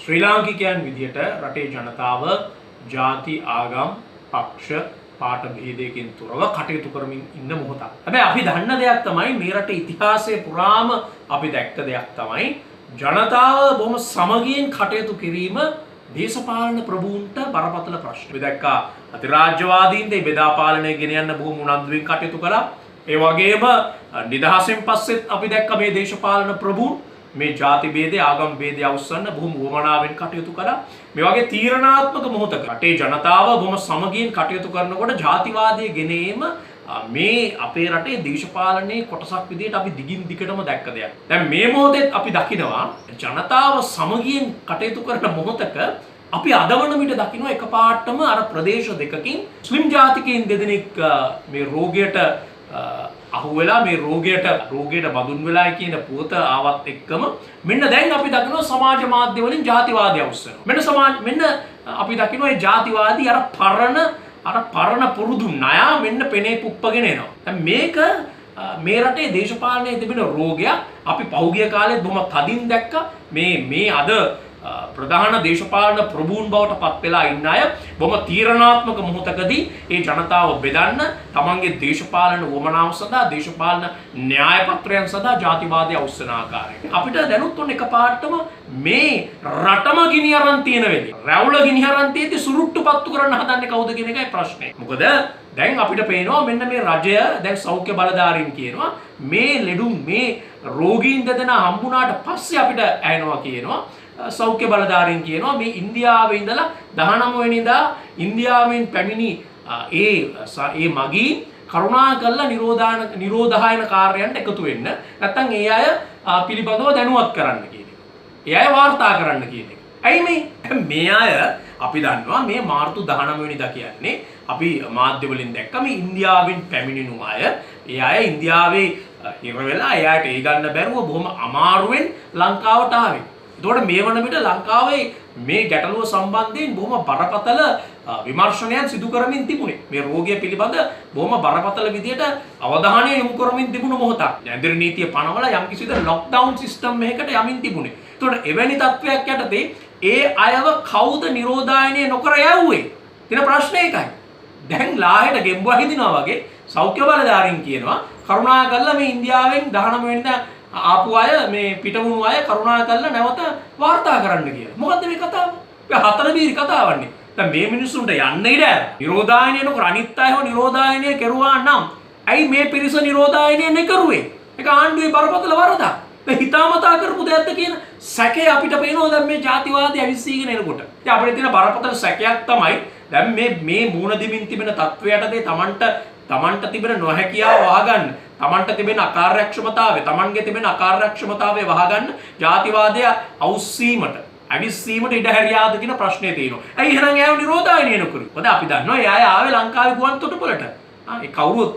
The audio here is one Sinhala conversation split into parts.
ශ්‍රී ලාංකිකයන් විදියට රටේ ජනතාව ಜಾති ආගම් පක්ෂ පාට භේදයකින් තොරව කටයුතු කරමින් ඉන්න මොහොතක්. හැබැයි අපි දන්න දෙයක් තමයි මේ රටේ ඉතිහාසයේ පුරාම අපි දැක්ක දෙයක් තමයි ජනතාව බොහොම සමගියෙන් කටයුතු කිරීම දේශපාලන ප්‍රභූන්ට බරපතල ප්‍රශ්න. අපි දැක්කා අධිරාජ්‍යවාදීන්ට බෙදා පාලනය ගෙන යන්න බොහොම උනන්දුවෙන් කටයුතු කළා. ඒ වගේම නිදහසෙන් පස්සෙත් අපි දැක්ක මේ දේශපාලන ප්‍රභූන් මේ ಜಾති ભેදය ආගම් ભેදය අවසන් බොහොම වමනාවෙන් කටයුතු කළා. මේ වගේ තීරණාත්මක මොහොතක රටේ ජනතාව බොහොම සමගියෙන් කටයුතු කරනකොට ජාතිවාදයේ ගෙනීම මේ අපේ රටේ දේශපාලනයේ කොටසක් විදිහට අපි දිගින් දිගටම දැක්ක දෙයක්. දැන් මේ මොහොතේත් අපි දකිනවා ජනතාව සමගියෙන් කටයුතු කරන මොහොතක අපි අදවන විට දකිනවා එකපාරටම අර ප්‍රදේශ දෙකකින් මුස්ලිම් ජාතිකයන් දෙදෙනෙක් මේ රෝගයට අහුවෙලා මේ රෝගයට බඳුන් වෙලා කියන පුවත ආවත් එක්කම මෙන්න දැන් අපි දකිනවා සමාජ මාධ්‍ය වලින් ජාතිවාදය අවස්සනවා. මෙන්න අපි දකිනවා මේ ජාතිවාදී අර පරණ පුරුදු ණය මෙන්න පෙනේ පුප්පගෙන එනවා. දැන් මේක මේ රටේ දේශපාලනයේ තිබෙන රෝගයක්. අපි පහුගිය කාලෙත් බොහොම තදින් දැක්කා මේ අද ප්‍රධාන දේශපාලන ප්‍රභූන් බවට පත් වෙලා ඉන්න අය බොහොම තීරණාත්මක මොහොතකදී ඒ ජනතාව බෙදන්න තමන්ගේ දේශපාලන වමනාව සඳහා දේශපාලන න්‍යාය පත්‍රයන් සඳහා ජාතිවාදය අවස්සන ආකාරය. අපිට දැනුත් ඔන්න එකපාරටම මේ රටම ගිනි අරන් තියෙන වෙලේ රැවුල ගිනි අරන් තියෙද්දි සුරුට්ටු පත්තු කරන්න හදන්නේ කවුද කියන එකයි ප්‍රශ්නේ. මොකද දැන් අපිට පේනවා මෙන්න මේ රජය දැන් සෞඛ්‍ය බලධාරීන් කියනවා මේ ලෙඩුන් මේ රෝගීන් දෙදෙනා හම්බුණාට පස්සේ අපිට ඇහෙනවා කියනවා සෞඛ්‍ය බලධාරීන් කියනවා මේ ඉන්දියාවේ ඉඳලා 19 වෙනිදා ඉන්දියාවෙන් පැමිණි ඒ මගීන් කරුණා කරලා නිරෝධායන කාර්යයන්ට එකතු වෙන්න නැත්නම් ඒ අය පිළිබඳව දැනුවත් කරන්න කියන එක. ඒ අය වාර්තා කරන්න කියන එක. ඇයි මේ අය අපි දන්නවා මේ මාර්තු 19 වෙනිදා කියන්නේ අපි මාධ්‍ය වලින් දැක්ක මේ ඉන්දියාවෙන් පැමිණෙනු අය ඒ අය ඉන්දියාවේ හිර වෙලා එයාට ඒ ගන්න බැරුව බොහොම අමාරුවෙන් ලංකාවට ආවේ. එතකොට මේ වන විට ලංකාවේ මේ ගැටලුව සම්බන්ධයෙන් බොහොම බරපතල විමර්ශනයන් සිදු කරමින් තිබුණේ. මේ රෝගය පිළිබඳ බොහොම බරපතල විදියට අවධානය යොමු කරමින් තිබුණු මොහොතක්. ඇඳිරි නීතිය පනවලා යම් කිසි විදිහට ලොක්ඩවුන් සිස්ටම් එකකට යමින් තිබුණේ. එතකොට එවැනි තත්වයක් යටතේ ඒ අයව කවුද නිරෝධායනය නොකර යවුවේ? කියන ප්‍රශ්නේ ඒකයි. දැන් ලාහෙට ගෙම්බුවා හිදිනවා වගේ සෞඛ්‍ය බලධාරීන් කියනවා කරුණා කරලා මේ ඉන්දියාවෙන් 19 වෙනිදා ආපු අය මේ පිටවුණු අය කරුණා කරලා නැවත වාර්තා කරන්න කියලා. මොකද්ද මේ කතාව? මේ හතර බීරි කතාවන්නේ. දැන් මේ මිනිස්සුන්ට යන්න ඉඩ නිරෝධායනය නොකර අනිත් අය හෝ නිරෝධායනය කෙරුවා නම් ඇයි මේ පිරිස නිරෝධායනය නෙකරුවේ? ඒක ආණ්ඩුවේ බරපතල වරදක්. මේ හිතාමතා කරපු දෙයක්ද කියන සැකේ අපිට පේනවා දැන් මේ ජාතිවාදී අවිස්සීගෙන එනකොට. ඉතින් අපිට තියෙන බරපතල සැකයක් තමයි දැන් මේ මූණ දෙමින් තිබෙන තත්වයටදී තමන්ට තිබෙන නොහැකියාව වහගන්න තමන්ට තිබෙන අකාර්යක්ෂමතාවය තමන්ගේ තිබෙන අකාර්යක්ෂමතාවය වහගන්න ජාතිවාදය අවුස්සීමට අවිස්සීමට ඉඩ හැරියාද කියන ප්‍රශ්නේ තියෙනවා. ඇයි එහෙනම් ඒව නිරෝධායනය නොකරු? මොකද අපි දන්නවා ඒ අය ආවේ ලංකාවේ ගුවන් තොටුපළට. ඒ කවුරුත්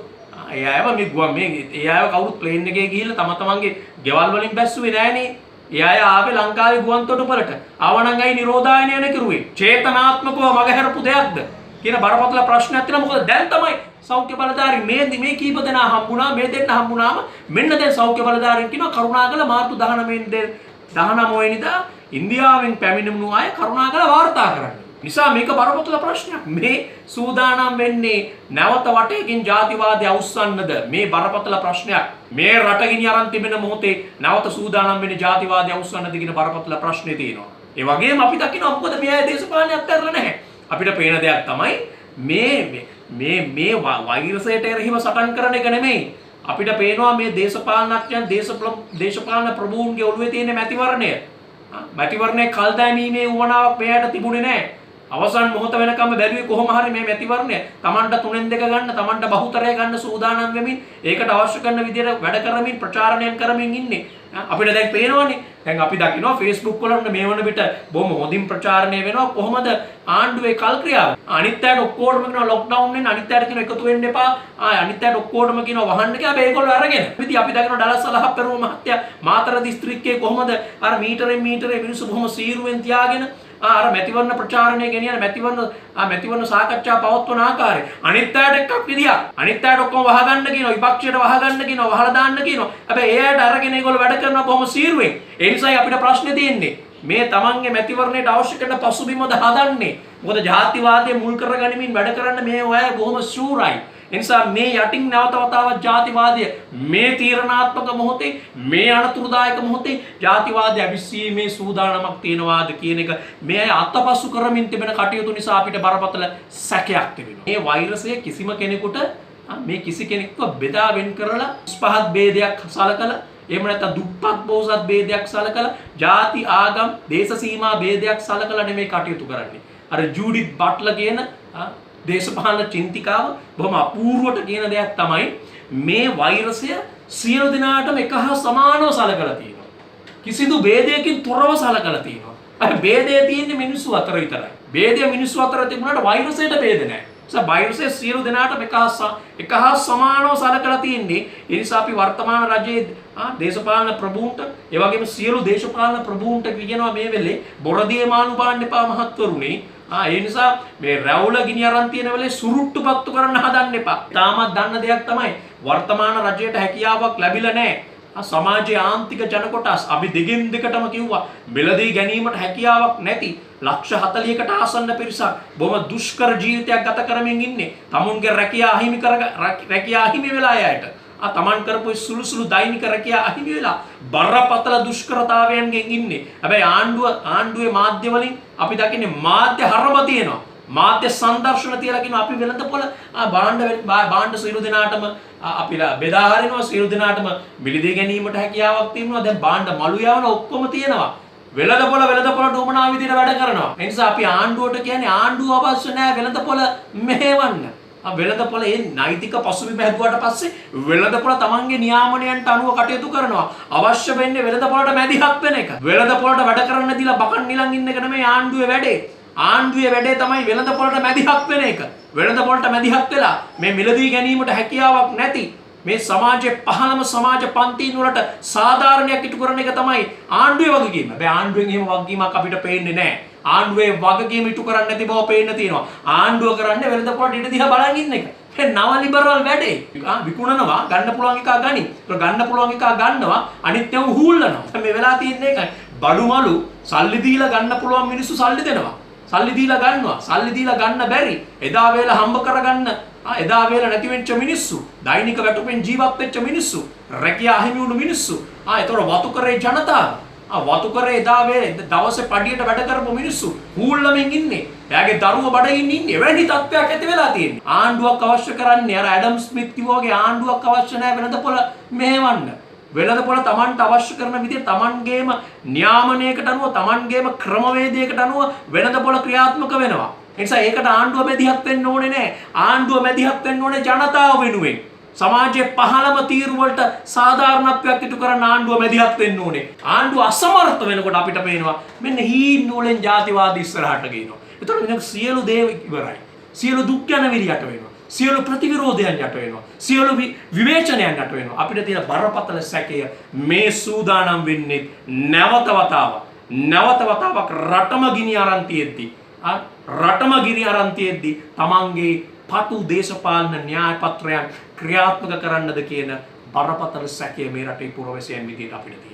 ඒ අයව කවුරුත් ප්ලේන් එකේ ගිහිල්ලා තමන්ගේ ගෙවල් වලින් බැස්සුවේ නෑනේ. ඒ අය ආවේ ලංකාවේ ගුවන් තොටුපළට. ආවනම් ඇයි නිරෝධායනය නොකරුවේ? චේතනාත්මකව මගහැරපු දෙයක්ද? කියන බරපතල ප්‍රශ්නයක් තියෙනවා. මොකද දැන් තමයි සෞඛ්‍ය බලධාරීන් මේ කීප දෙනා හම්බුණා මේ දෙන්න හම්බුණාම මෙන්න දැන් සෞඛ්‍ය බලධාරීන් කියනවා කරුණාකර මාර්තු 19 වෙනිදා ඉන්දියාවෙන් පැමිණුණු අය කරුණාකර වාර්තා කරන්න. නිසා මේක බරපතල ප්‍රශ්නයක්. මේ සූදානම් වෙන්නේ නැවත වටේකින් ජාතිවාදය අවුස්සන්නද? මේ බරපතල ප්‍රශ්නයක්. මේ රට ගිනි අරන් තිබෙන මොහොතේ නැවත සූදානම් වෙන්නේ ජාතිවාදය අවුස්සන්නද කියන බරපතල ප්‍රශ්නේ තියෙනවා. ඒ වගේම අපි දකිනවා මොකද මේ අය දේශපාලනයක් අත්හැරලා නැහැ. අපිට පේන දෙයක් තමයි මේ වෛරසයට එරෙහිව සටන් කරන එක නෙමෙයි. අපිට පේනවා මේ දේශපාලනඥයන් දේශපාලන ප්‍රභූන්ගේ ඔළුවේ තියෙන මැතිවරණය කල් දැමීමේ උවමනාවක් මෙයාට තිබුණේ නැහැ. අවසන් මොහොත වෙනකම් බැලුවේ කොහොම හරි මේ මැතිවරණය තමන්ට 3න් 2 ගන්න තමන්ට බහුතරය ගන්න සූදානම් වෙමින් ඒකට අවශ්‍ය කරන විදිහට වැඩ කරමින් ප්‍රචාරණයන් කරමින් ඉන්නේ. අපිට දැන් පේනවනේ. දැන් අපි දකිනවා Facebook වල මේ වන විට බොහොම හොඳින් ප්‍රචාරණය වෙනවා කොහොමද ආණ්ඩුවේ කල් ක්‍රියාව. අනිත් අයට ඔක්කොටම කියනවා ලොක්ඩවුන් වෙන්න අනිත් අයට කියනවා එකතු වෙන්න එපා. අනිත් අයට ඔක්කොටම කියනවා වහන්න කියලා මේගොල්ලෝ අරගෙන. ඉතින් අපි දකිනවා ඩලස් අලහප්පරුව මහත්තයා මාතර දිස්ත්‍රික්කයේ කොහොමද අර මීටරෙන් මිනිස්සු බොහොම සීරුවෙන් තියාගෙන අර මැතිවරණ ප්‍රචාරණය ගෙනියන මැතිවරණ සාකච්ඡා පවත්වන ආකාරය අනිත් අයට එක්කක් විදියක් අනිත් අයට ඔක්කොම වහගන්න කියනවා විපක්ෂයට වහගන්න කියනවා වහලා දාන්න කියනවා. හැබැයි ඒ අයට අරගෙන ඒගොල්ලෝ වැඩ කරනවා බොහොම සීරුවෙන්. ඒ නිසායි අපිට ප්‍රශ්නේ තියෙන්නේ. මේ තමන්ගේ මැතිවරණයට අවශ්‍ය කරන පසුබිමද හදන්නේ. මොකද ජාතිවාදයේ මුල් කරගනිමින් වැඩ කරන්න මේ අය බොහොම ශූරයි. ඒ නිසා මේ යටින් නැවත වතාවක් ජාතිවාදය මේ තීරණාත්මක මොහොතේ මේ අනතුරුදායක මොහොතේ ජාතිවාදය අවිස්සීමේ සූදානමක් තියෙනවාද කියන එක මේ අය අතපසු කරමින් තිබෙන කටයුතු නිසා අපිට බරපතල සැකයක් තිබෙනවා. මේ වෛරසය කිසිම කෙනෙකුට මේ කිසි කෙනෙක්ව බෙදා වෙන් කරලා පහත් ભેදයක් සලකලා එහෙම නැත්නම් දුප්පත් බෝසත් ભેදයක් සලකලා ಜಾති ආගම් දේශ සීමා ભેදයක් සලකලා නෙමෙයි කටයුතු කරන්නේ. අර ජූඩිත් බට්ලර් කියන දේශපාලන චින්තිකාව බොහොම අපූර්වට කියන දෙයක් තමයි මේ වෛරසය සියලු දෙනාටම එක හා සමානව සලකලා තියෙනවා. කිසිදු ભેදයකින් තොරව සලකලා තියෙනවා. අර ભેදය තියෙන්නේ මිනිස්සු අතර විතරයි. ભેදය මිනිස්සු අතර තිබුණාට වෛරසයට ભેද නැහැ. වෛරසය සියලු දෙනාට එක හා සමානව සලකලා තියෙන්නේ. ඒ නිසා අපි වර්තමාන රජයේ දේශපාලන ප්‍රභූන්ට ඒ වගේම සියලු දේශපාලන ප්‍රභූන්ට කියනවා මේ වෙලේ බොරදියේ මානු පාන්න එපා මහත්වරුනි. ඒ නිසා මේ රැවුල ගිනි අරන් තියෙන වෙලේ සුරුට්ටු පත්තු කරන්න හදන්න එපා. තාමත් දන්න දෙයක් තමයි වර්තමාන රජයට හැකියාවක් ලැබිලා නැහැ. සමාජයේ ආන්තික ජන කොටස් අපි දෙකින් දෙකටම කිව්වා මෙලදී ගැනීමට හැකියාවක් නැති ලක්ෂ 40කට ආසන්න පිරිසක් බොහොම දුෂ්කර ජීවිතයක් ගත කරමින් ඉන්නේ. tamunගේ රැකියාව අහිමි වෙලා යයට. තමන් කරපු සුළු සුළු දෛනික රැකියාව අහිමි වෙලා බරපතල දුෂ්කරතාවයන්ගෙන් ඉන්නේ. හැබැයි ආණ්ඩුවේ මාධ්‍ය වලින් අපි දකින්නේ මාධ්‍ය හරම තියෙනවා. මාධ්‍ය සංදර්ශන තියලා කියන අපි වෙළඳපොළ භාණ්ඩ සියලු දෙනාටම අපි බෙදා හරිනවා. සියලු දෙනාටම මිලදී ගැනීමට හැකියාවක් තියෙනවා. දැන් භාණ්ඩ මළු යවන ඔක්කොම තියෙනවා. වෙළඳපොළ ඩොමනා විදිහට වැඩ කරනවා. ඒ නිසා අපි ආණ්ඩුවට කියන්නේ ආණ්ඩුව අවශ්‍ය නැහැ වෙළඳපොළ මෙහෙවන්න. වෙළඳපොළ ඒ නෛතික පසුබිම හැදුවාට පස්සේ වෙළඳපොළ තමන්ගේ නියාමනයන්ට අනුව කටයුතු කරනවා. අවශ්‍ය වෙන්නේ වෙළඳපොළට මැදිහත් වෙන එක. වෙළඳපොළට වැඩ කරන්න දීලා බකන් නිලන් ඉන්න එක නෙමෙයි ආණ්ඩුවේ වැඩේ. ආණ්ඩුවේ වැඩේ තමයි වෙළඳපොළට මැදිහත් වෙන එක. වෙළඳපොළට මැදිහත් වෙලා මේ මිලදී ගැනීමට හැකියාවක් නැති මේ සමාජයේ පහළම සමාජ පන්තින් වලට සාධාරණයක් ඉටු කරන එක තමයි ආණ්ඩුවේ වගකීම. හැබැයි ආණ්ඩුවෙන් එහෙම වගකීමක් අපිට පේන්නේ නැහැ. ආණ්ඩුවේ වගකීම ඉටු කරන්නේ නැති බව පේන්න තියෙනවා. ආණ්ඩුව කරන්නේ වෙළඳපොළට ඉඳ දිහා බලන් ඉන්න එක. ඒ නව ලිබරල් වැඩේ. විකුණනවා ගන්න පුළුවන් එක ගනි. ඒක ගන්න පුළුවන් එක ගන්නවා අනිත් ඒවා හූල්ලනවා. මේ වෙලා තියෙන්නේ ඒකයි. බඩු මලු සල්ලි දීලා ගන්න පුළුවන් මිනිස්සු සල්ලි දෙනවා. සල්ලි දීලා ගන්නවා. සල්ලි දීලා ගන්න බැරි. එදා වේල හම්බ කරගන්න එදා වේල නැති වෙච්ච මිනිස්සු, දෛනික වැටුපෙන් ජීවත් වෙච්ච මිනිස්සු, රැකියා අහිමි වුණු මිනිස්සු. ඒතකොට වතුකරේ ජනතාව. වතුකරේ එදා වේල දවසේ පඩියට වැඩ කරපු මිනිස්සු හූල්ලමින් ඉන්නේ. එයාගේ දරුවෝ බඩගින්න ඉන්නේ. එවැනි තත්ත්වයක් ඇති වෙලා තියෙන්නේ. ආණ්ඩුවක් අවශ්‍ය කරන්නේ අර ඇඩම් ස්මිත් කිව්වා වගේ ආණ්ඩුවක් අවශ්‍ය නැහැ වෙළඳපොළ මෙහෙවන්න. වෙළඳපොළ Tamanට අවශ්‍ය කරන විදිහට Tamanගේම නියාමනයකට අනුව Tamanගේම ක්‍රමවේදයකට අනුව වෙළඳපොළ ක්‍රියාත්මක වෙනවා. ඒ නිසා ඒකට ආණ්ඩුව මැදිහත් වෙන්න ඕනේ නැහැ. ආණ්ඩුව මැදිහත් වෙන්න ඕනේ ජනතාව වෙනුවෙන්. සමාජයේ පහළම තීරු වලට සාධාරණත්වයක් ඉටු කරන ආණ්ඩුව මැදිහත් වෙන්න ඕනේ. ආණ්ඩුව අසමර්ථ වෙනකොට අපිට පේනවා මෙන්න හීන් නූලෙන් ජාතිවාද ඉස්සරහට ගේනවා. එතකොට මෙන්න සියලු දේ ඉවරයි. සියලු දුක් යන විරියට වෙනවා. සියලු ප්‍රතිවිරෝධයන් යට වෙනවා. සියලු විවේචනයන් යට වෙනවා. අපිට තියෙන බරපතල සැකය මේ සූදානම් වෙන්නේ නැවත වතාවක් රටම ගිනි අරන් තියෙද්දි තමන්ගේ පටු දේශපාලන න්‍යාය පත්‍රයන් ක්‍රියාත්මක කරන්නද කියන බරපතල සැකය මේ රටේ පුරවැසියන් විදිහට අපිට තියෙනවා.